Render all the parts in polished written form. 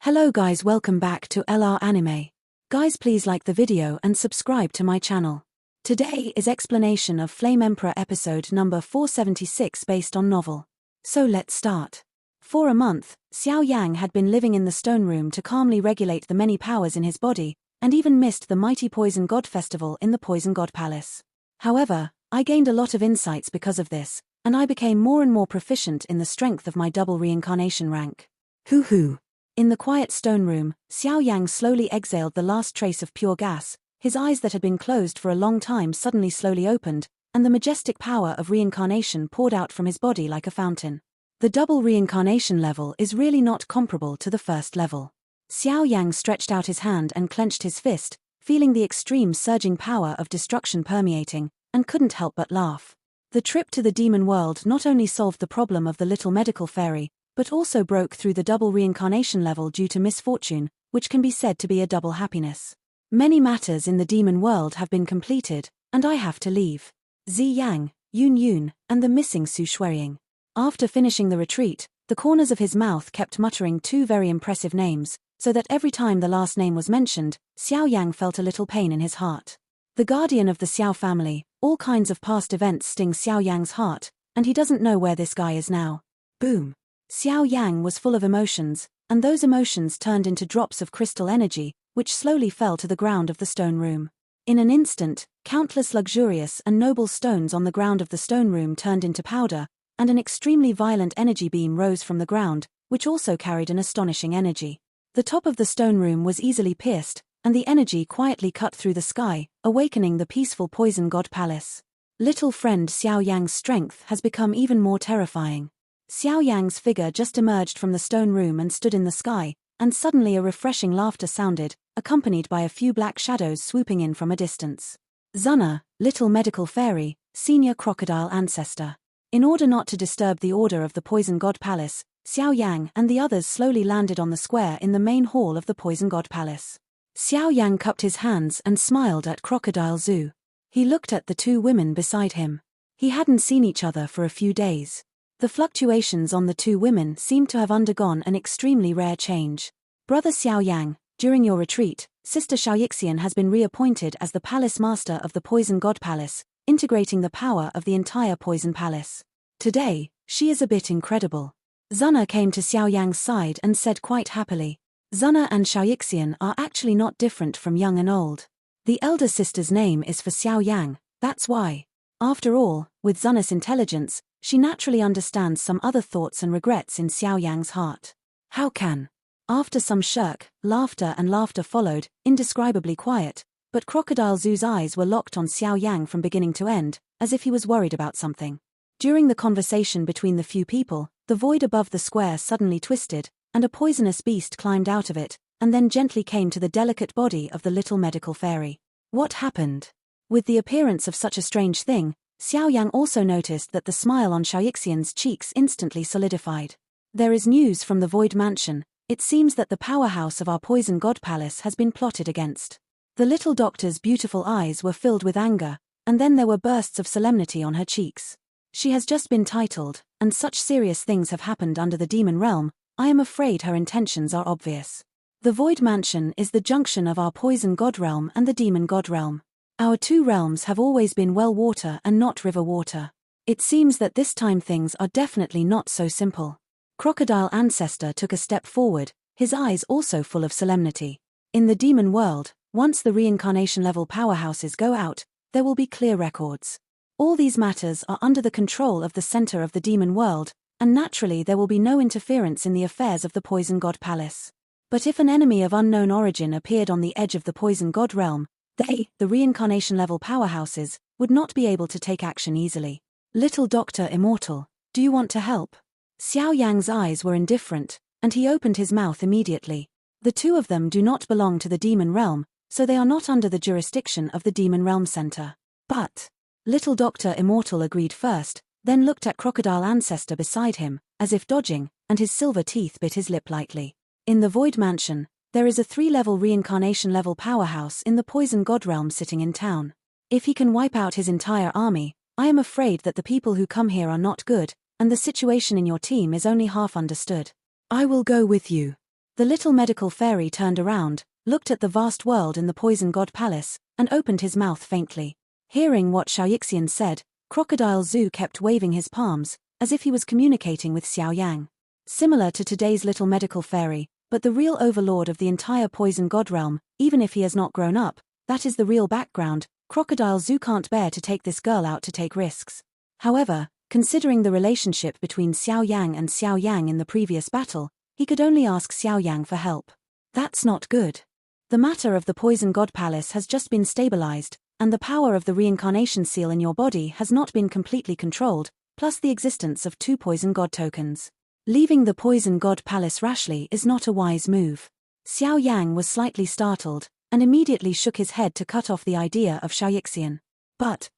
Hello guys, welcome back to LR Anime. Guys, please like the video and subscribe to my channel. Today is explanation of Flame Emperor episode number 476 based on novel. So let's start. For a month, Xiaoyang had been living in the stone room to calmly regulate the many powers in his body, and even missed the mighty Poison God Festival in the Poison God Palace. However, I gained a lot of insights because of this, and I became more and more proficient in the strength of my double reincarnation rank. Hoo. In the quiet stone room, Xiaoyang slowly exhaled the last trace of pure gas. His eyes that had been closed for a long time suddenly slowly opened, and the majestic power of reincarnation poured out from his body like a fountain. The double reincarnation level is really not comparable to the first level. Xiaoyang stretched out his hand and clenched his fist, feeling the extreme surging power of destruction permeating, and couldn't help but laugh. The trip to the demon world not only solved the problem of the little medical fairy, but also broke through the double reincarnation level due to misfortune, which can be said to be a double happiness. Many matters in the demon world have been completed, and I have to leave. Ziyang, Yun, and the missing Su Shuiying. After finishing the retreat, the corners of his mouth kept muttering two very impressive names, so that every time the last name was mentioned, Xiaoyang felt a little pain in his heart. The guardian of the Xiao family, all kinds of past events sting Xiaoyang's heart, and he doesn't know where this guy is now. Boom. Xiaoyang was full of emotions, and those emotions turned into drops of crystal energy, which slowly fell to the ground of the stone room. In an instant, countless luxurious and noble stones on the ground of the stone room turned into powder, and an extremely violent energy beam rose from the ground, which also carried an astonishing energy. The top of the stone room was easily pierced, and the energy quietly cut through the sky, awakening the peaceful Poison God Palace. Little friend Xiaoyang's strength has become even more terrifying. Xiaoyang's figure just emerged from the stone room and stood in the sky, and suddenly a refreshing laughter sounded, accompanied by a few black shadows swooping in from a distance. Zuna, little medical fairy, senior crocodile ancestor. In order not to disturb the order of the Poison God Palace, Xiaoyang and the others slowly landed on the square in the main hall of the Poison God Palace. Xiaoyang cupped his hands and smiled at Crocodile Zhu. He looked at the two women beside him. He hadn't seen each other for a few days. The fluctuations on the two women seemed to have undergone an extremely rare change. Brother Xiaoyang, during your retreat, Sister Xiaoyixian has been reappointed as the Palace Master of the Poison God Palace, integrating the power of the entire Poison Palace. Today, she is a bit incredible. Zuna came to Xiaoyang's side and said quite happily. Zuna and Xiaoyixian are actually not different from young and old. The elder sister's name is for Xiaoyang, that's why. After all, with Zuna's intelligence, she naturally understands some other thoughts and regrets in Xiaoyang's heart. How can? After some shirk, laughter followed, indescribably quiet, but Crocodile Zhu's eyes were locked on Xiaoyang from beginning to end, as if he was worried about something. During the conversation between the few people, the void above the square suddenly twisted, and a poisonous beast climbed out of it, and then gently came to the delicate body of the little medical fairy. What happened? With the appearance of such a strange thing, Xiaoyang also noticed that the smile on Xiaoyixian's cheeks instantly solidified. There is news from the Void Mansion. It seems that the powerhouse of our Poison God Palace has been plotted against. The little doctor's beautiful eyes were filled with anger, and then there were bursts of solemnity on her cheeks. She has just been titled, and such serious things have happened under the demon realm, I am afraid her intentions are obvious. The Void Mansion is the junction of our Poison God realm and the Demon God realm. Our two realms have always been well water and not river water. It seems that this time things are definitely not so simple. Crocodile Ancestor took a step forward, his eyes also full of solemnity. In the demon world, once the reincarnation level powerhouses go out, there will be clear records. All these matters are under the control of the center of the demon world, and naturally there will be no interference in the affairs of the Poison God Palace. But if an enemy of unknown origin appeared on the edge of the Poison God realm, they, the reincarnation-level powerhouses, would not be able to take action easily. Little Doctor Immortal, do you want to help? Xiaoyang's eyes were indifferent, and he opened his mouth immediately. The two of them do not belong to the demon realm, so they are not under the jurisdiction of the demon realm center. But, Little Doctor Immortal agreed first, then looked at Crocodile Ancestor beside him, as if dodging, and his silver teeth bit his lip lightly. In the Void Mansion, there is a 3-level reincarnation-level powerhouse in the Poison God realm sitting in town. If he can wipe out his entire army, I am afraid that the people who come here are not good, and the situation in your team is only half understood. I will go with you. The little medical fairy turned around, looked at the vast world in the Poison God Palace, and opened his mouth faintly. Hearing what Xiaoyang said, Crocodile Zoo kept waving his palms, as if he was communicating with Xiaoyang. Similar to today's little medical fairy, but the real overlord of the entire Poison God realm, even if he has not grown up, that is the real background. Crocodile Zoo can't bear to take this girl out to take risks. However, considering the relationship between Xiaoyang and Xiaoyang in the previous battle, he could only ask Xiaoyang for help. That's not good. The matter of the Poison God Palace has just been stabilized, and the power of the reincarnation seal in your body has not been completely controlled, plus the existence of 2 Poison God tokens. Leaving the Poison God Palace rashly is not a wise move. Xiaoyang was slightly startled, and immediately shook his head to cut off the idea of Xiaoyang. But.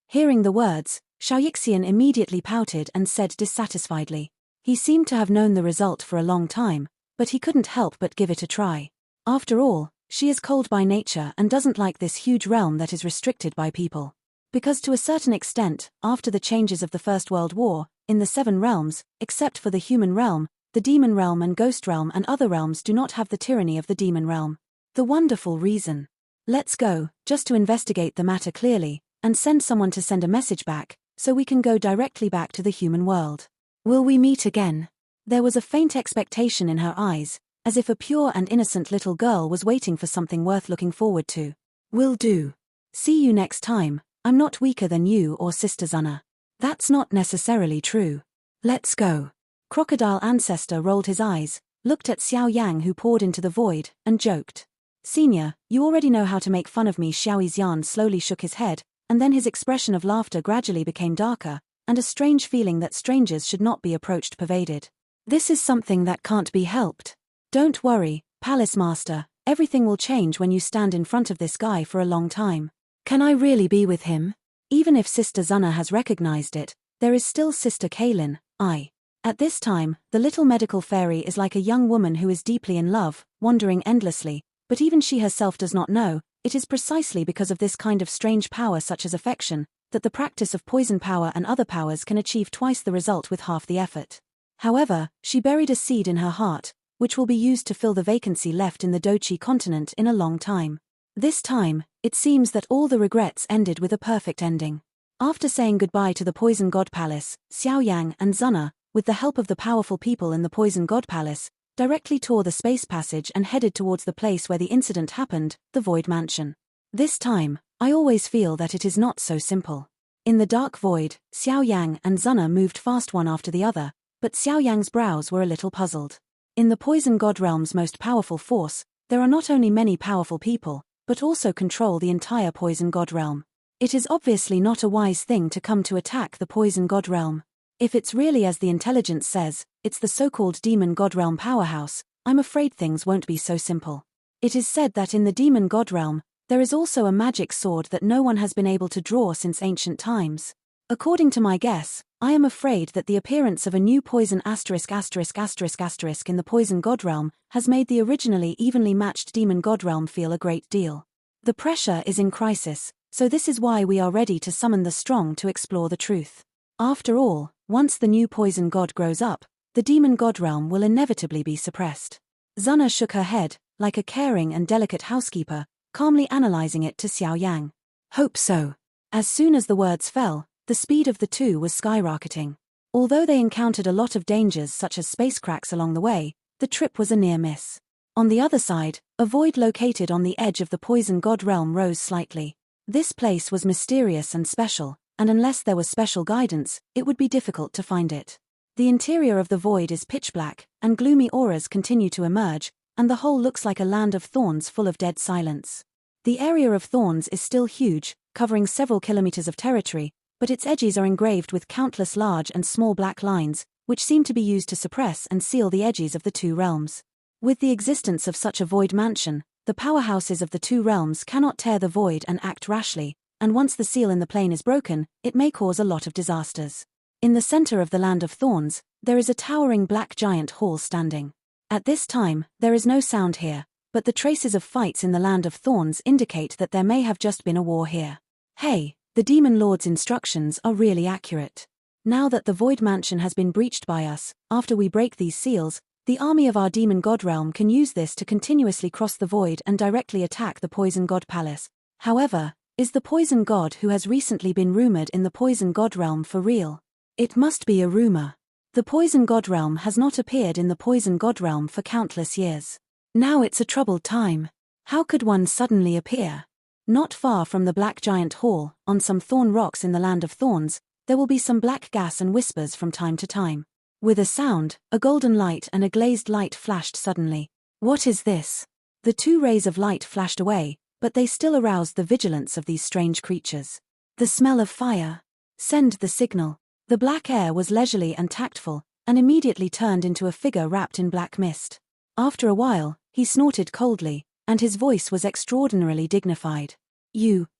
Hearing the words, Xiaoyang immediately pouted and said dissatisfiedly. He seemed to have known the result for a long time, but he couldn't help but give it a try. After all, she is cold by nature and doesn't like this huge realm that is restricted by people. Because to a certain extent, after the changes of the First World War, in the 7 realms, except for the human realm, the demon realm and ghost realm and other realms do not have the tyranny of the demon realm. The wonderful reason. Let's go, just to investigate the matter clearly, and send someone to send a message back, so we can go directly back to the human world. Will we meet again? There was a faint expectation in her eyes, as if a pure and innocent little girl was waiting for something worth looking forward to. Will do. See you next time. I'm not weaker than you or Sister Zana. That's not necessarily true. Let's go. Crocodile Ancestor rolled his eyes, looked at Xiaoyang who poured into the void, and joked. Senior, you already know how to make fun of me. Xiaoyang slowly shook his head, and then his expression of laughter gradually became darker, and a strange feeling that strangers should not be approached pervaded. This is something that can't be helped. Don't worry, Palace Master, everything will change when you stand in front of this guy for a long time. Can I really be with him? Even if Sister Zana has recognized it, there is still Sister Kaylin. At this time, the little medical fairy is like a young woman who is deeply in love, wandering endlessly, but even she herself does not know. It is precisely because of this kind of strange power such as affection, that the practice of poison power and other powers can achieve twice the result with half the effort. However, she buried a seed in her heart, which will be used to fill the vacancy left in the Dochi continent in a long time. This time, it seems that all the regrets ended with a perfect ending. After saying goodbye to the Poison God Palace, Xiaoyang and Zana, with the help of the powerful people in the Poison God Palace, directly tore the space passage and headed towards the place where the incident happened, the Void Mansion. This time, I always feel that it is not so simple. In the dark void, Xiaoyang and Zana moved fast one after the other, but Xiaoyang's brows were a little puzzled. In the Poison God realm's most powerful force, there are not only many powerful people, but also control the entire Poison God realm. It is obviously not a wise thing to come to attack the Poison God realm. If it's really as the intelligence says, it's the so-called Demon God realm powerhouse, I'm afraid things won't be so simple. It is said that in the Demon God realm, there is also a magic sword that no one has been able to draw since ancient times. According to my guess, I am afraid that the appearance of a new poison ***** in the Poison God realm has made the originally evenly matched Demon God realm feel a great deal. The pressure is in crisis, so this is why we are ready to summon the strong to explore the truth. After all, once the new Poison God grows up, the Demon God realm will inevitably be suppressed. Zana shook her head, like a caring and delicate housekeeper, calmly analyzing it to Xiaoyang. Hope so. As soon as the words fell, the speed of the two was skyrocketing. Although they encountered a lot of dangers such as space cracks along the way, the trip was a near miss. On the other side, a void located on the edge of the Poison God realm rose slightly. This place was mysterious and special, and unless there was special guidance, it would be difficult to find it. The interior of the void is pitch black, and gloomy auras continue to emerge, and the whole looks like a land of thorns full of dead silence. The area of thorns is still huge, covering several kilometers of territory, but its edges are engraved with countless large and small black lines, which seem to be used to suppress and seal the edges of the two realms. With the existence of such a void mansion, the powerhouses of the two realms cannot tear the void and act rashly, and once the seal in the plane is broken, it may cause a lot of disasters. In the center of the Land of Thorns, there is a towering black giant hall standing. At this time, there is no sound here, but the traces of fights in the Land of Thorns indicate that there may have just been a war here. Hey, the Demon Lord's instructions are really accurate. Now that the Void Mansion has been breached by us, after we break these seals, The army of our demon god realm can use this to continuously cross the void and directly attack the poison god palace. However, is the poison god who has recently been rumored in the poison god realm for real? It must be a rumor. The poison god realm has not appeared in the poison god realm for countless years. Now it's a troubled time. How could one suddenly appear? Not far from the Black Giant Hall, on some thorn rocks in the Land of Thorns, there will be some black gas and whispers from time to time. With a sound, a golden light and a glazed light flashed suddenly. What is this? The two rays of light flashed away, but they still aroused the vigilance of these strange creatures. The smell of fire. Send the signal. The black air was leisurely and tactful, and immediately turned into a figure wrapped in black mist. After a while, he snorted coldly, and his voice was extraordinarily dignified.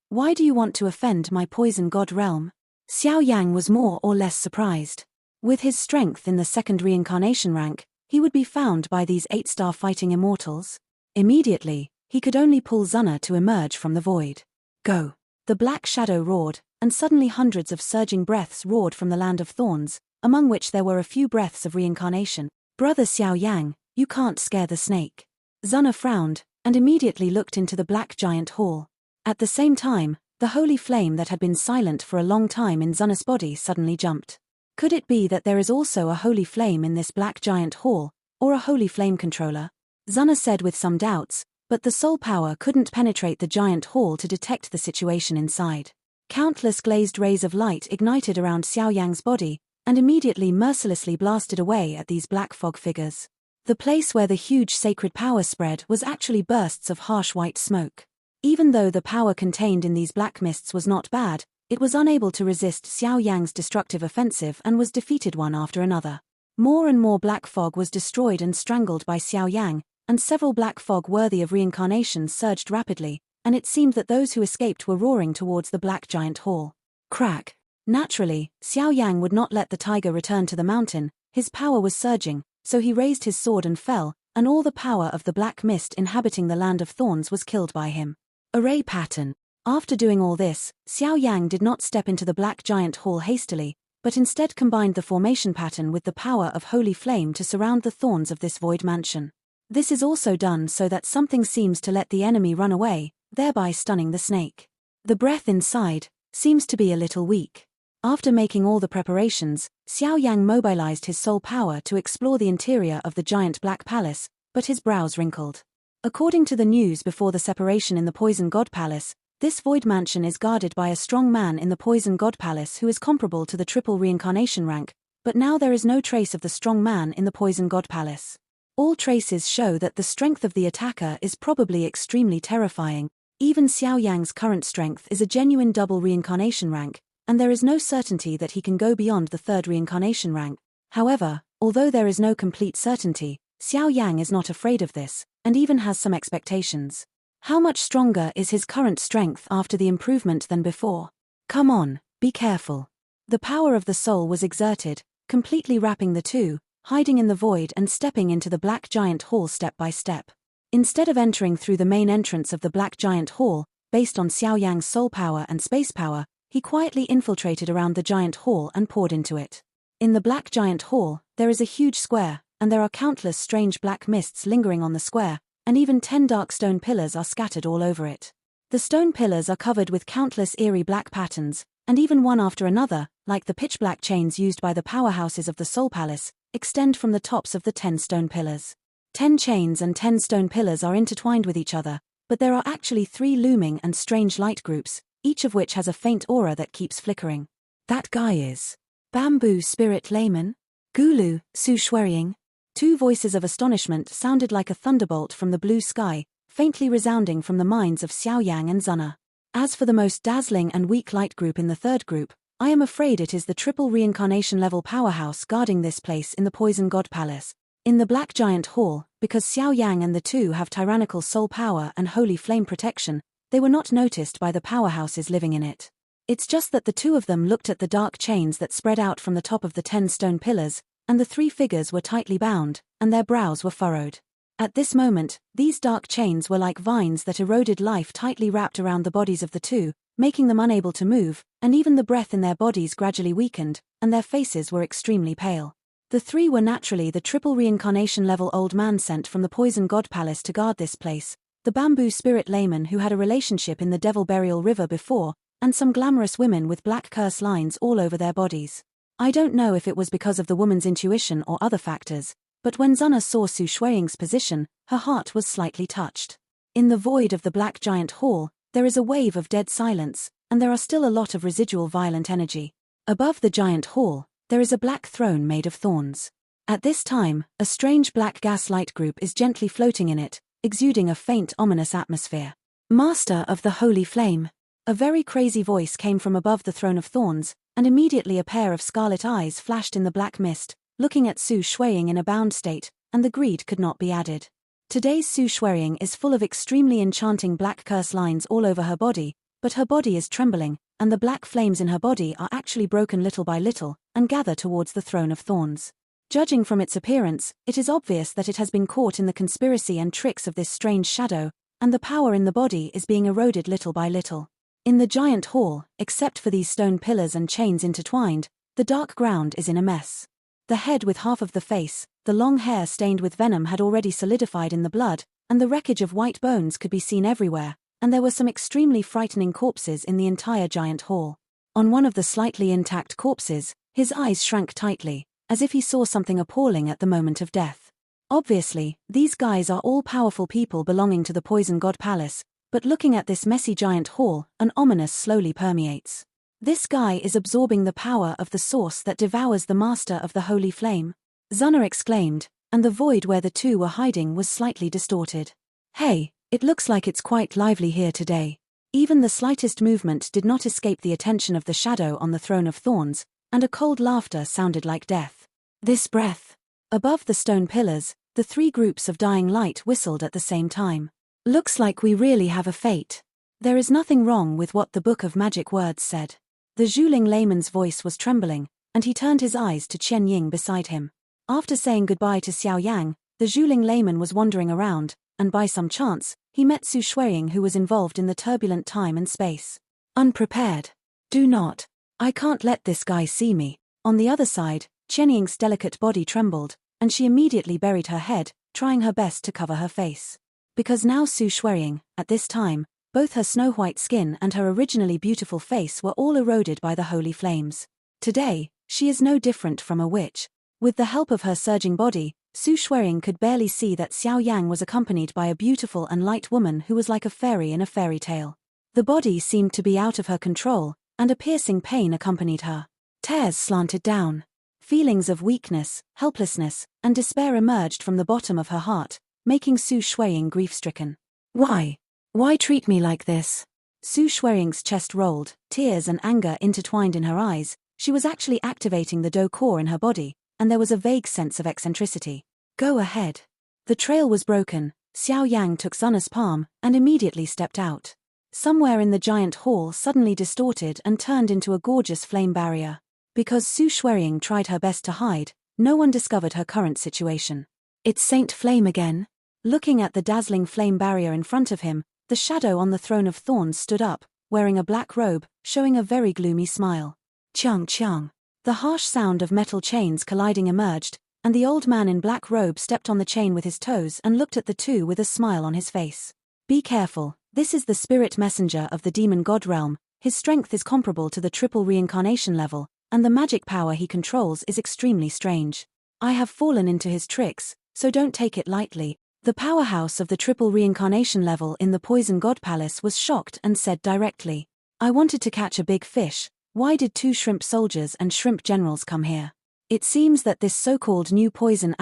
Why do you want to offend my poison god realm? Xiaoyang was more or less surprised. With his strength in the second reincarnation rank, he would be found by these 8-star fighting immortals. Immediately, he could only pull Zuna to emerge from the void. Go! The black shadow roared, and suddenly hundreds of surging breaths roared from the Land of Thorns, among which there were a few breaths of reincarnation. Brother Xiaoyang, you can't scare the snake. Zuna frowned, and immediately looked into the Black Giant Hall. At the same time, the holy flame that had been silent for a long time in Zuna's body suddenly jumped. Could it be that there is also a holy flame in this Black Giant Hall, or a holy flame controller? Zuna said with some doubts, but the soul power couldn't penetrate the giant hall to detect the situation inside. Countless glazed rays of light ignited around Xiaoyang's body, and immediately mercilessly blasted away at these black fog figures. The place where the huge sacred power spread was actually bursts of harsh white smoke. Even though the power contained in these black mists was not bad, it was unable to resist Xiaoyang's destructive offensive and was defeated one after another. More and more black fog was destroyed and strangled by Xiaoyang, and several black fog worthy of reincarnation surged rapidly, and it seemed that those who escaped were roaring towards the Black Giant Hall. Crack! Naturally, Xiaoyang would not let the tiger return to the mountain. His power was surging, so he raised his sword and fell, and all the power of the black mist inhabiting the Land of Thorns was killed by him. Array pattern. After doing all this, Xiaoyang did not step into the Black Giant Hall hastily, but instead combined the formation pattern with the power of holy flame to surround the thorns of this void mansion. This is also done so that something seems to let the enemy run away, thereby stunning the snake. The breath inside seems to be a little weak. After making all the preparations, Xiaoyang mobilized his soul power to explore the interior of the giant black palace, but his brows wrinkled. According to the news before the separation in the Poison God Palace, this void mansion is guarded by a strong man in the Poison God Palace who is comparable to the triple reincarnation rank, but now there is no trace of the strong man in the Poison God Palace. All traces show that the strength of the attacker is probably extremely terrifying. Even Xiaoyang's current strength is a genuine double reincarnation rank, and there is no certainty that he can go beyond the third reincarnation rank. However, although there is no complete certainty, Xiaoyang is not afraid of this, and even has some expectations. How much stronger is his current strength after the improvement than before? Come on, be careful. The power of the soul was exerted, completely wrapping the two, hiding in the void and stepping into the Black Giant Hall step by step. Instead of entering through the main entrance of the Black Giant Hall, based on Xiaoyang's soul power and space power, he quietly infiltrated around the giant hall and poured into it. In the Black Giant Hall, there is a huge square, and there are countless strange black mists lingering on the square, and even 10 dark stone pillars are scattered all over it. The stone pillars are covered with countless eerie black patterns, and even one after another, like the pitch-black chains used by the powerhouses of the Soul Palace, extend from the tops of the 10 stone pillars. 10 chains and 10 stone pillars are intertwined with each other, but there are actually 3 looming and strange light groups, each of which has a faint aura that keeps flickering. That guy is Bamboo Spirit Layman? Gulu, Su Suarying? 2 voices of astonishment sounded like a thunderbolt from the blue sky, faintly resounding from the minds of Xiaoyang and Zuna. As for the most dazzling and weak light group in the third group, I am afraid it is the triple reincarnation level powerhouse guarding this place in the Poison God Palace. In the Black Giant Hall, because Xiaoyang and the two have tyrannical soul power and holy flame protection, they were not noticed by the powerhouses living in it. It's just that the 2 of them looked at the dark chains that spread out from the top of the 10 stone pillars, and the 3 figures were tightly bound, and their brows were furrowed. At this moment, these dark chains were like vines that eroded life tightly wrapped around the bodies of the 2, making them unable to move, and even the breath in their bodies gradually weakened, and their faces were extremely pale. The three were naturally the triple reincarnation level old man sent from the Poison God Palace to guard this place, the bamboo spirit layman who had a relationship in the Devil Burial River before, and some glamorous women with black curse lines all over their bodies. I don't know if it was because of the woman's intuition or other factors, but when Zuna saw Su Shuiying's position, her heart was slightly touched. In the void of the Black Giant Hall, there is a wave of dead silence, and there are still a lot of residual violent energy. Above the giant hall, there is a black throne made of thorns. At this time, a strange black gas light group is gently floating in it, exuding a faint ominous atmosphere. Master of the Holy Flame. A very crazy voice came from above the throne of thorns, and immediately a pair of scarlet eyes flashed in the black mist, looking at Su Shuiying in a bound state, and the greed could not be added. Today's Su Shuiying is full of extremely enchanting black curse lines all over her body, but her body is trembling, and the black flames in her body are actually broken little by little, and gather towards the throne of thorns. Judging from its appearance, it is obvious that it has been caught in the conspiracy and tricks of this strange shadow, and the power in the body is being eroded little by little. In the giant hall, except for these stone pillars and chains intertwined, the dark ground is in a mess. The head with half of the face, the long hair stained with venom had already solidified in the blood, and the wreckage of white bones could be seen everywhere, and there were some extremely frightening corpses in the entire giant hall. On one of the slightly intact corpses, his eyes shrank tightly, as if he saw something appalling at the moment of death. Obviously, these guys are all powerful people belonging to the Poison God Palace, but looking at this messy giant hall, an ominous slowly permeates. This guy is absorbing the power of the source that devours the master of the Holy Flame. Zuna exclaimed, and the void where the two were hiding was slightly distorted. Hey, it looks like it's quite lively here today. Even the slightest movement did not escape the attention of the shadow on the throne of thorns, and a cold laughter sounded like death. This breath. Above the stone pillars, the three groups of dying light whistled at the same time. Looks like we really have a fate. There is nothing wrong with what the Book of Magic Words said. The Zhuling layman's voice was trembling, and he turned his eyes to Chen Ying beside him. After saying goodbye to Xiaoyang, the Zhuling layman was wandering around, and by some chance, he met Su Shuiying who was involved in the turbulent time and space. Unprepared. Do not. I can't let this guy see me. On the other side, Chen Ying's delicate body trembled, and she immediately buried her head, trying her best to cover her face. Because now Su Shuiying, at this time, both her snow-white skin and her originally beautiful face were all eroded by the holy flames. Today, she is no different from a witch. With the help of her surging body, Su Shuiying could barely see that Xiaoyang was accompanied by a beautiful and light woman who was like a fairy in a fairy tale. The body seemed to be out of her control, and a piercing pain accompanied her. Tears slanted down. Feelings of weakness, helplessness, and despair emerged from the bottom of her heart, making Su Shuiying grief-stricken. Why? Why treat me like this? Su Shuiying's chest rolled, tears and anger intertwined in her eyes. She was actually activating the Do core in her body, and there was a vague sense of eccentricity. Go ahead. The trail was broken. Xiaoyang took Zuna's palm, and immediately stepped out. Somewhere in the giant hall suddenly distorted and turned into a gorgeous flame barrier. Because Su Shuiying tried her best to hide, no one discovered her current situation. It's Saint Flame again. Looking at the dazzling flame barrier in front of him, the shadow on the throne of thorns stood up, wearing a black robe, showing a very gloomy smile. Chung chung. The harsh sound of metal chains colliding emerged, and the old man in black robe stepped on the chain with his toes and looked at the two with a smile on his face. Be careful, this is the spirit messenger of the demon god realm. His strength is comparable to the triple reincarnation level, and the magic power he controls is extremely strange. I have fallen into his tricks, so don't take it lightly. The powerhouse of the triple reincarnation level in the Poison God Palace was shocked and said directly, I wanted to catch a big fish. Why did two shrimp soldiers and shrimp generals come here? It seems that this so-called new poison ****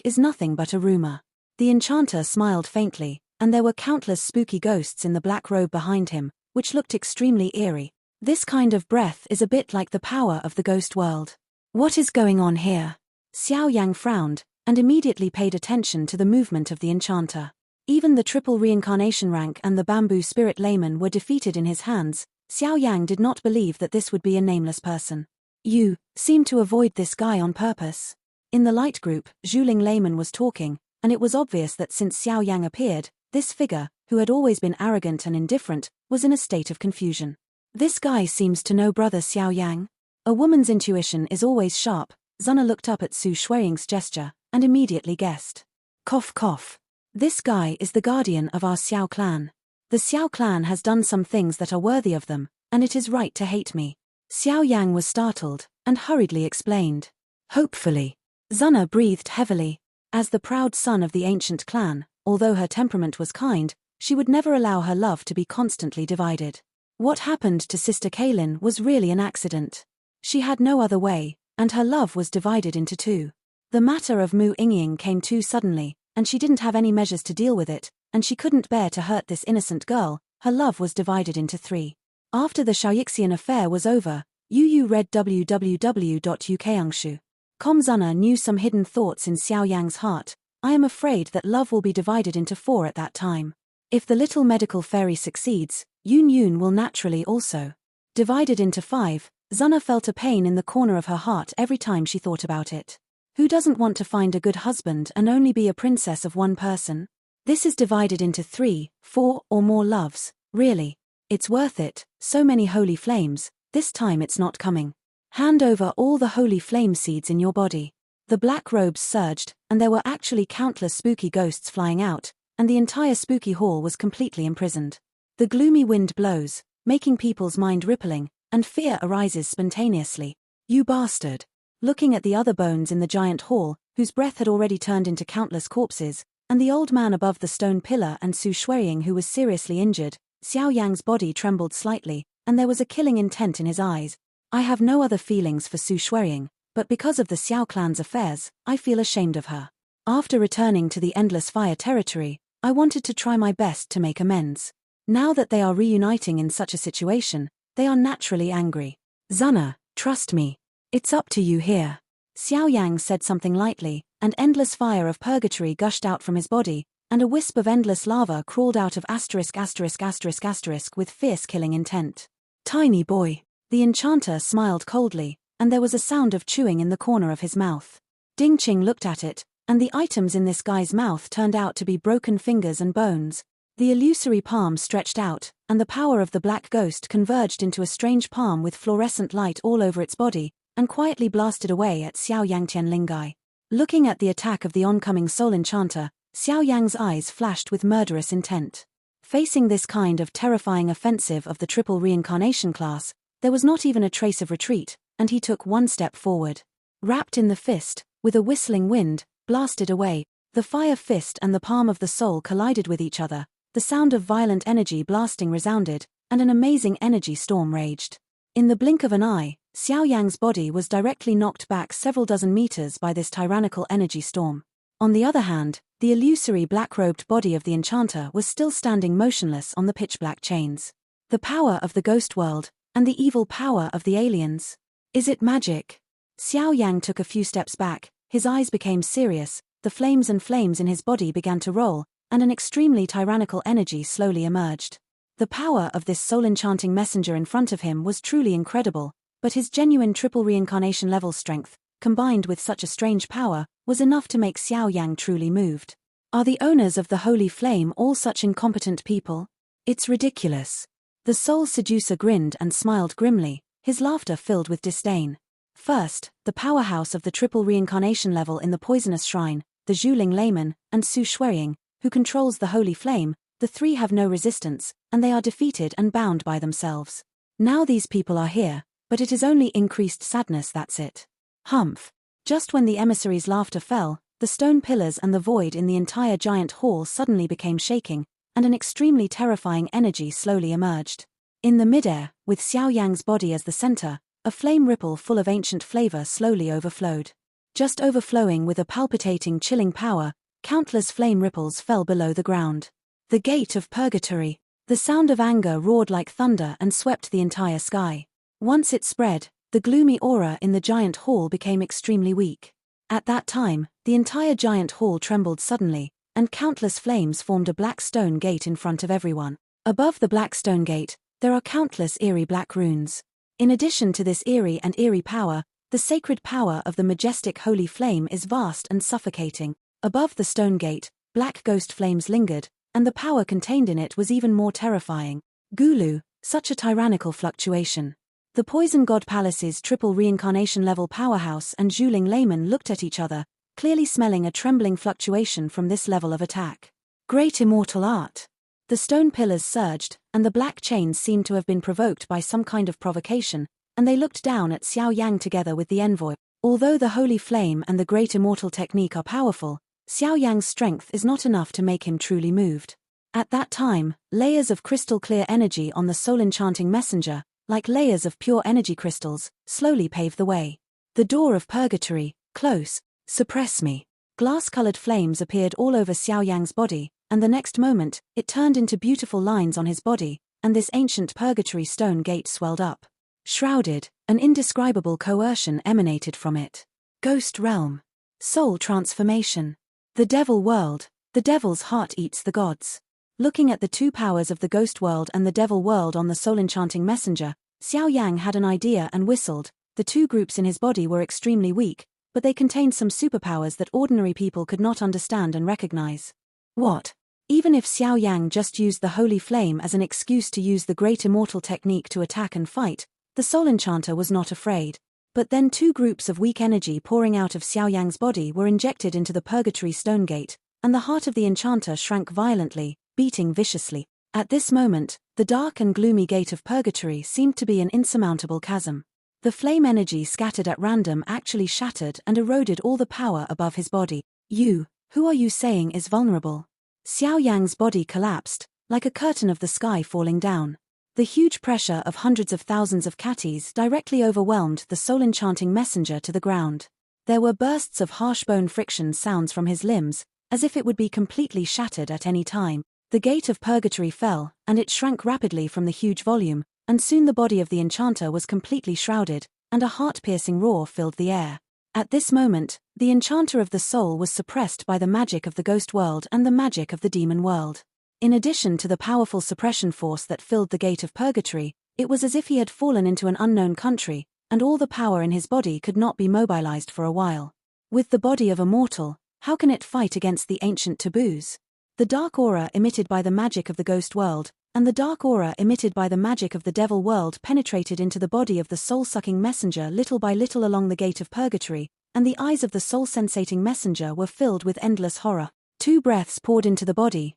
is nothing but a rumor. The enchanter smiled faintly, and there were countless spooky ghosts in the black robe behind him, which looked extremely eerie. This kind of breath is a bit like the power of the ghost world. What is going on here? Xiaoyang frowned, and immediately paid attention to the movement of the enchanter. Even the triple reincarnation rank and the bamboo spirit layman were defeated in his hands. Xiaoyang did not believe that this would be a nameless person. You seem to avoid this guy on purpose. In the light group, Zhuling layman was talking, and it was obvious that since Xiaoyang appeared, this figure, who had always been arrogant and indifferent, was in a state of confusion. This guy seems to know brother Xiaoyang. A woman's intuition is always sharp. Zana looked up at Suarying's gesture, and immediately guessed. Cough cough. This guy is the guardian of our Xiao clan. The Xiao clan has done some things that are worthy of them, and it is right to hate me. Xiaoyang was startled, and hurriedly explained. Hopefully. Zana breathed heavily. As the proud son of the ancient clan, although her temperament was kind, she would never allow her love to be constantly divided. What happened to Sister Kaylin was really an accident. She had no other way, and her love was divided into two. The matter of Mu Yingying came too suddenly, and she didn't have any measures to deal with it, and she couldn't bear to hurt this innocent girl. Her love was divided into three. After the Xiaoyixian affair was over, Yu read www.ukangshu. Zana knew some hidden thoughts in Xiaoyang's heart. I am afraid that love will be divided into four at that time. If the little medical fairy succeeds, Yun will naturally also. Divided into five, Zana felt a pain in the corner of her heart every time she thought about it. Who doesn't want to find a good husband and only be a princess of one person? This is divided into 3, 4, or more loves, really. It's worth it, so many holy flames, this time it's not coming. Hand over all the holy flame seeds in your body. The black robes surged, and there were actually countless spooky ghosts flying out, and the entire spooky hall was completely imprisoned. The gloomy wind blows, making people's mind rippling, and fear arises spontaneously. You bastard. Looking at the other bones in the giant hall, whose breath had already turned into countless corpses, and the old man above the stone pillar and Suarying who was seriously injured, Xiaoyang's body trembled slightly, and there was a killing intent in his eyes. I have no other feelings for Suarying, but because of the Xiao clan's affairs, I feel ashamed of her. After returning to the Endless Fire territory, I wanted to try my best to make amends. Now that they are reuniting in such a situation, they are naturally angry. Zana, trust me. It's up to you here. Xiaoyang said something lightly, and endless fire of purgatory gushed out from his body, and a wisp of endless lava crawled out of ***** with fierce killing intent. Tiny boy. The enchanter smiled coldly, and there was a sound of chewing in the corner of his mouth. Ding Qing looked at it, and the items in this guy's mouth turned out to be broken fingers and bones. The illusory palm stretched out, and the power of the black ghost converged into a strange palm with fluorescent light all over its body, and quietly blasted away at Xiaoyang Tianlingai. Looking at the attack of the oncoming soul enchanter, Xiaoyang's eyes flashed with murderous intent. Facing this kind of terrifying offensive of the triple reincarnation class, there was not even a trace of retreat, and he took one step forward. Wrapped in the fist, with a whistling wind, blasted away, the fire fist and the palm of the soul collided with each other, the sound of violent energy blasting resounded, and an amazing energy storm raged. In the blink of an eye, Xiaoyang's body was directly knocked back several dozen meters by this tyrannical energy storm. On the other hand, the illusory black-robed body of the enchanter was still standing motionless on the pitch-black chains. The power of the ghost world, and the evil power of the aliens. Is it magic? Xiaoyang took a few steps back, his eyes became serious, the flames in his body began to roll, and an extremely tyrannical energy slowly emerged. The power of this soul-enchanting messenger in front of him was truly incredible, but his genuine triple reincarnation level strength, combined with such a strange power, was enough to make Xiaoyang truly moved. Are the owners of the holy flame all such incompetent people? It's ridiculous. The soul seducer grinned and smiled grimly, his laughter filled with disdain. First, the powerhouse of the triple reincarnation level in the poisonous shrine, the Zhuling layman, and Suarying, who controls the holy flame, the three have no resistance, and they are defeated and bound by themselves. Now these people are here, but it is only increased sadness, that's it. Humph. Just when the emissary's laughter fell, the stone pillars and the void in the entire giant hall suddenly became shaking, and an extremely terrifying energy slowly emerged. In the midair, with Xiaoyang's body as the center, a flame ripple full of ancient flavor slowly overflowed. Just overflowing with a palpitating chilling power, countless flame ripples fell below the ground. The gate of purgatory. The sound of anger roared like thunder and swept the entire sky. Once it spread, the gloomy aura in the giant hall became extremely weak. At that time, the entire giant hall trembled suddenly, and countless flames formed a black stone gate in front of everyone. Above the black stone gate, there are countless eerie black runes. In addition to this eerie power, the sacred power of the majestic holy flame is vast and suffocating. Above the stone gate, black ghost flames lingered, and the power contained in it was even more terrifying. Gulu, such a tyrannical fluctuation. The Poison God Palace's triple reincarnation-level powerhouse and Xiaoyang layman looked at each other, clearly smelling a trembling fluctuation from this level of attack. Great immortal art! The stone pillars surged, and the black chains seemed to have been provoked by some kind of provocation, and they looked down at Xiaoyang together with the envoy. Although the holy flame and the great immortal technique are powerful, Xiaoyang's strength is not enough to make him truly moved. At that time, layers of crystal-clear energy on the soul-enchanting messenger, like layers of pure energy crystals, slowly paved the way. The door of purgatory, close, suppress me. Glass-colored flames appeared all over Xiaoyang's body, and the next moment, it turned into beautiful lines on his body, and this ancient purgatory stone gate swelled up. Shrouded, an indescribable coercion emanated from it. Ghost realm. Soul transformation. The devil world. The devil's heart eats the gods. Looking at the two powers of the ghost world and the devil world on the soul-enchanting messenger, Xiaoyang had an idea and whistled. The two groups in his body were extremely weak, but they contained some superpowers that ordinary people could not understand and recognize. What? Even if Xiaoyang just used the holy flame as an excuse to use the great immortal technique to attack and fight, the soul enchanter was not afraid. But then two groups of weak energy pouring out of Xiaoyang's body were injected into the purgatory stone gate, and the heart of the enchanter shrank violently, beating viciously. At this moment, the dark and gloomy gate of purgatory seemed to be an insurmountable chasm. The flame energy scattered at random actually shattered and eroded all the power above his body. You, who are you saying is vulnerable? Xiaoyang's body collapsed, like a curtain of the sky falling down. The huge pressure of hundreds of thousands of catties directly overwhelmed the soul-enchanting messenger to the ground. There were bursts of harsh bone friction sounds from his limbs, as if it would be completely shattered at any time. The gate of purgatory fell, and it shrank rapidly from the huge volume, and soon the body of the enchanter was completely shrouded, and a heart-piercing roar filled the air. At this moment, the enchanter of the soul was suppressed by the magic of the ghost world and the magic of the demon world. In addition to the powerful suppression force that filled the gate of purgatory, it was as if he had fallen into an unknown country, and all the power in his body could not be mobilized for a while. With the body of a mortal, how can it fight against the ancient taboos? The dark aura emitted by the magic of the ghost world, and the dark aura emitted by the magic of the devil world penetrated into the body of the soul-sucking messenger little by little along the gate of purgatory, and the eyes of the soul-sensating messenger were filled with endless horror. 2 breaths poured into the body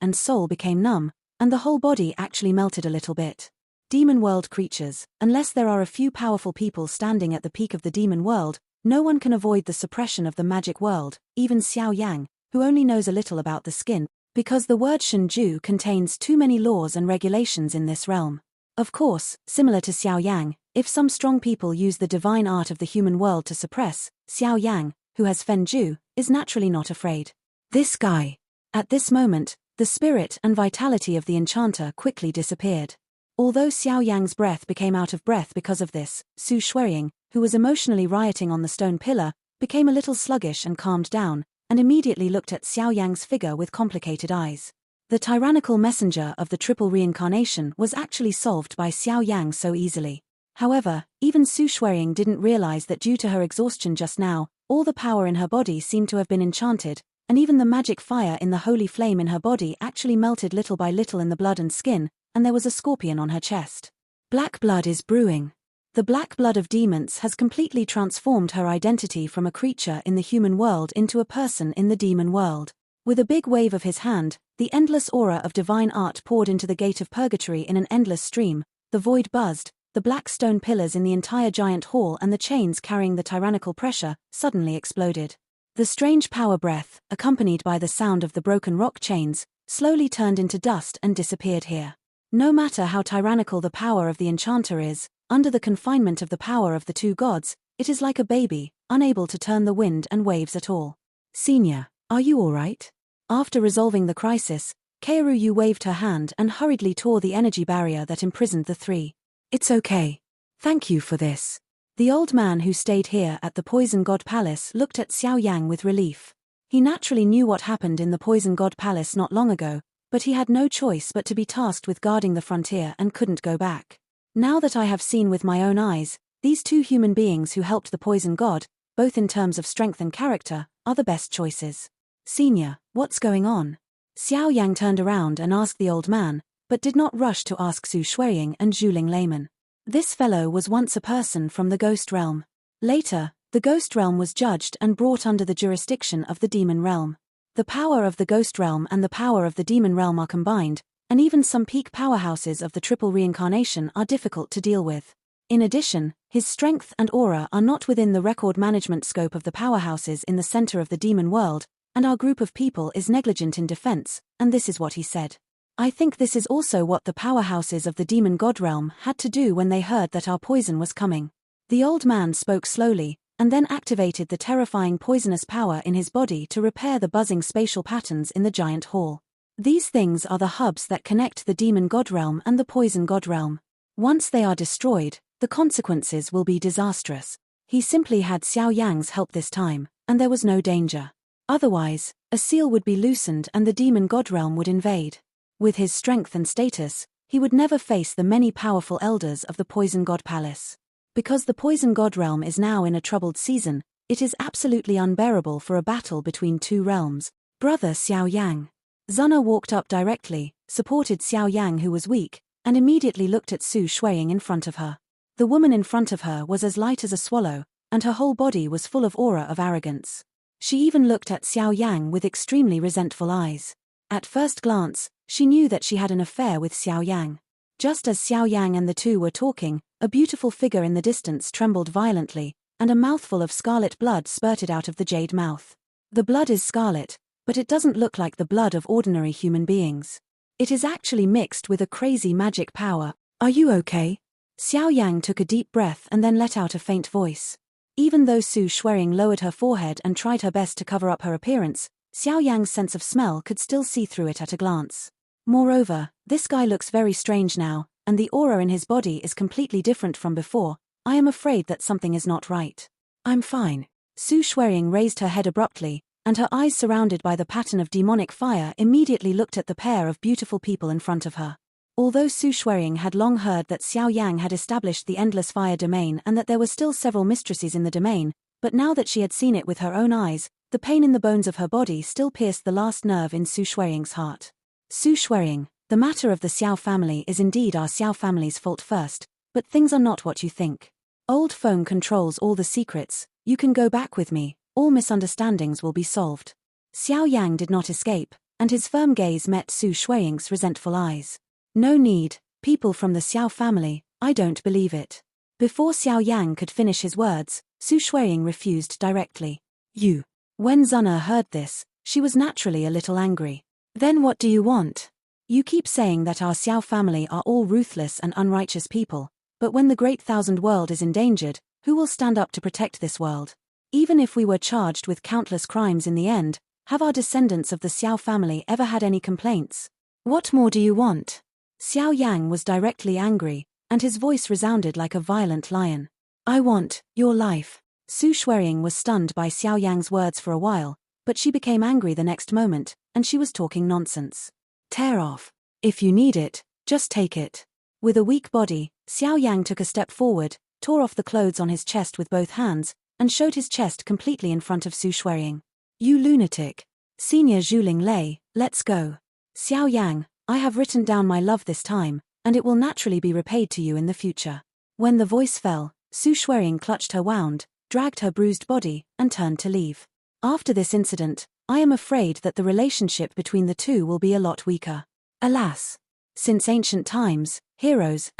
and soul became numb, and the whole body actually melted a little bit. Demon world creatures, unless there are a few powerful people standing at the peak of the demon world, no one can avoid the suppression of the magic world, even Xiaoyang, who only knows a little about the skin, because the word Shenju contains too many laws and regulations in this realm. Of course, similar to Xiaoyang, if some strong people use the divine art of the human world to suppress, Xiaoyang, who has Fenju, is naturally not afraid. This guy. At this moment, the spirit and vitality of the enchanter quickly disappeared. Although Xiaoyang's breath became out of breath because of this, Su Shuiying, who was emotionally rioting on the stone pillar, became a little sluggish and calmed down, and immediately looked at Xiaoyang's figure with complicated eyes. The tyrannical messenger of the triple reincarnation was actually solved by Xiaoyang so easily. However, even Su Shuiying didn't realize that due to her exhaustion just now, all the power in her body seemed to have been enchanted, and even the magic fire in the holy flame in her body actually melted little by little in the blood and skin, and there was a scorpion on her chest. Black blood is brewing. The black blood of demons has completely transformed her identity from a creature in the human world into a person in the demon world. With a big wave of his hand, the endless aura of divine art poured into the gate of purgatory in an endless stream, the void buzzed, the black stone pillars in the entire giant hall and the chains carrying the tyrannical pressure suddenly exploded. The strange power breath, accompanied by the sound of the broken rock chains, slowly turned into dust and disappeared here. No matter how tyrannical the power of the enchanter is, under the confinement of the power of the two gods, it is like a baby, unable to turn the wind and waves at all. Senior, are you all right? After resolving the crisis, Keiru waved her hand and hurriedly tore the energy barrier that imprisoned the three. It's okay. Thank you for this. The old man who stayed here at the Poison God Palace looked at Xiaoyang with relief. He naturally knew what happened in the Poison God Palace not long ago, but he had no choice but to be tasked with guarding the frontier and couldn't go back. Now that I have seen with my own eyes, these two human beings who helped the Poison God, both in terms of strength and character, are the best choices. Senior, what's going on? Xiaoyang turned around and asked the old man, but did not rush to ask Su Shuiying and Xiaoyang layman. This fellow was once a person from the ghost realm. Later, the ghost realm was judged and brought under the jurisdiction of the demon realm. The power of the ghost realm and the power of the demon realm are combined, and even some peak powerhouses of the triple reincarnation are difficult to deal with. In addition, his strength and aura are not within the record management scope of the powerhouses in the center of the demon world, and our group of people is negligent in defense, and this is what he said. I think this is also what the powerhouses of the demon god realm had to do when they heard that our poison was coming. The old man spoke slowly, and then activated the terrifying poisonous power in his body to repair the buzzing spatial patterns in the giant hall. These things are the hubs that connect the demon god realm and the poison god realm. Once they are destroyed, the consequences will be disastrous. He simply had Xiaoyang's help this time, and there was no danger. Otherwise, a seal would be loosened and the demon god realm would invade. With his strength and status, he would never face the many powerful elders of the poison god palace. Because the poison god realm is now in a troubled season, it is absolutely unbearable for a battle between two realms. Brother Xiaoyang. Zuna walked up directly, supported Xiaoyang who was weak, and immediately looked at Su Shuiying in front of her. The woman in front of her was as light as a swallow, and her whole body was full of aura of arrogance. She even looked at Xiaoyang with extremely resentful eyes. At first glance, she knew that she had an affair with Xiaoyang. Just as Xiaoyang and the two were talking, a beautiful figure in the distance trembled violently, and a mouthful of scarlet blood spurted out of the jade mouth. The blood is scarlet, but it doesn't look like the blood of ordinary human beings. It is actually mixed with a crazy magic power. Are you okay? Xiaoyang took a deep breath and then let out a faint voice. Even though Su Shuiying lowered her forehead and tried her best to cover up her appearance, Xiaoyang's sense of smell could still see through it at a glance. Moreover, this guy looks very strange now, and the aura in his body is completely different from before. I am afraid that something is not right. I'm fine. Su Shuiying raised her head abruptly, and her eyes surrounded by the pattern of demonic fire immediately looked at the pair of beautiful people in front of her. Although Su Shuiying had long heard that Xiaoyang had established the endless fire domain and that there were still several mistresses in the domain, but now that she had seen it with her own eyes, the pain in the bones of her body still pierced the last nerve in Su Shuiying's heart. Su Shuiying, the matter of the Xiao family is indeed our Xiao family's fault first, but things are not what you think. Old Feng controls all the secrets, you can go back with me, all misunderstandings will be solved. Xiaoyang did not escape, and his firm gaze met Su Shuiying's resentful eyes. No need, people from the Xiao family, I don't believe it. Before Xiaoyang could finish his words, Su Shuiying refused directly. You. When Zuna heard this, she was naturally a little angry. Then what do you want? You keep saying that our Xiao family are all ruthless and unrighteous people, but when the Great Thousand World is endangered, who will stand up to protect this world? Even if we were charged with countless crimes in the end, have our descendants of the Xiao family ever had any complaints? What more do you want? Xiaoyang was directly angry, and his voice resounded like a violent lion. I want your life. Su Shuiying was stunned by Xiaoyang's words for a while, but she became angry the next moment, and she was talking nonsense. Tear off. If you need it, just take it. With a weak body, Xiaoyang took a step forward, tore off the clothes on his chest with both hands, and showed his chest completely in front of Su Shuiying. You lunatic. Senior Zhuling Lei, let's go. Xiaoyang, I have written down my love this time, and it will naturally be repaid to you in the future. When the voice fell, Su Shuiying clutched her wound, dragged her bruised body, and turned to leave. After this incident, I am afraid that the relationship between the two will be a lot weaker. Alas. Since ancient times, heroes,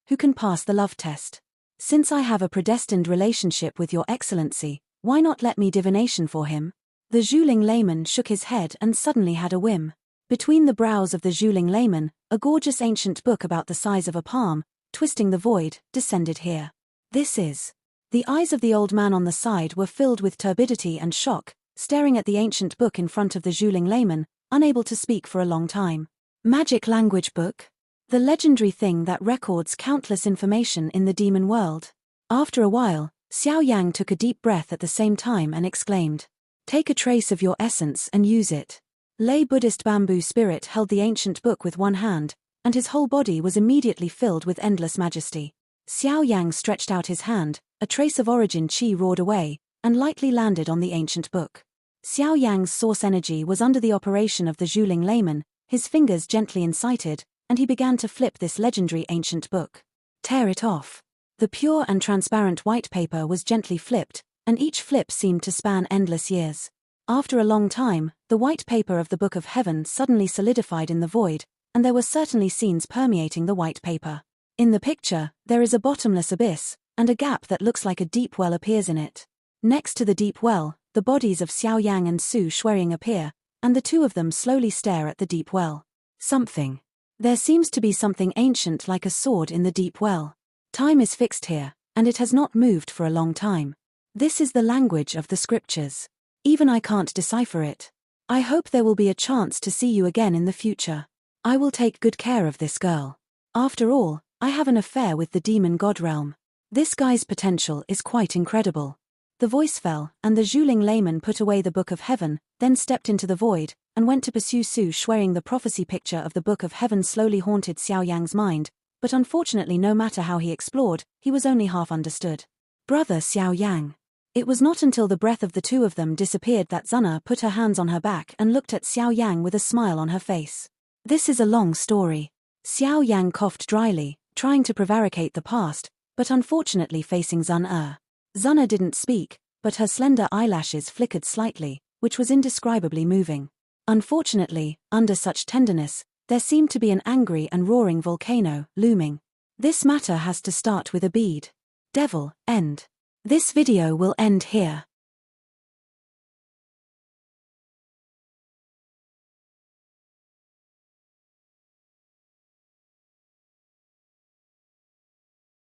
who can pass the love test. Since I have a predestined relationship with your excellency, why not let me divination for him? The Zhuling layman shook his head and suddenly had a whim. Between the brows of the Zhuling layman, a gorgeous ancient book about the size of a palm, twisting the void, descended here. This is. The eyes of the old man on the side were filled with turbidity and shock, staring at the ancient book in front of the Zhuling layman, unable to speak for a long time. Magic language book? The legendary thing that records countless information in the demon world. After a while, Xiaoyang took a deep breath at the same time and exclaimed, Take a trace of your essence and use it. Lay Buddhist bamboo spirit held the ancient book with one hand, and his whole body was immediately filled with endless majesty. Xiaoyang stretched out his hand, a trace of origin chi roared away, and lightly landed on the ancient book. Xiaoyang's source energy was under the operation of the Zhuling layman, his fingers gently incited, and he began to flip this legendary ancient book. Tear it off. The pure and transparent white paper was gently flipped, and each flip seemed to span endless years. After a long time, the white paper of the Book of Heaven suddenly solidified in the void, and there were certainly scenes permeating the white paper. In the picture, there is a bottomless abyss, and a gap that looks like a deep well appears in it. Next to the deep well, the bodies of Xiaoyang and Su Shuiying appear, and the two of them slowly stare at the deep well. Something. There seems to be something ancient like a sword in the deep well. Time is fixed here, and it has not moved for a long time. This is the language of the scriptures. Even I can't decipher it. I hope there will be a chance to see you again in the future. I will take good care of this girl. After all, I have an affair with the demon god realm. This guy's potential is quite incredible. The voice fell, and the Zhuling layman put away the Book of Heaven, then stepped into the void, and went to pursue Su Shuiying. The prophecy picture of the Book of Heaven slowly haunted Xiaoyang's mind, but unfortunately no matter how he explored, he was only half understood. Brother Xiaoyang. It was not until the breath of the two of them disappeared that Zuna put her hands on her back and looked at Xiaoyang with a smile on her face. This is a long story. Xiaoyang coughed dryly, trying to prevaricate the past, but unfortunately facing Zuna. Zuna didn't speak, but her slender eyelashes flickered slightly, which was indescribably moving. Unfortunately, under such tenderness, there seemed to be an angry and roaring volcano looming. This matter has to start with a bead. Devil, end. This video will end here.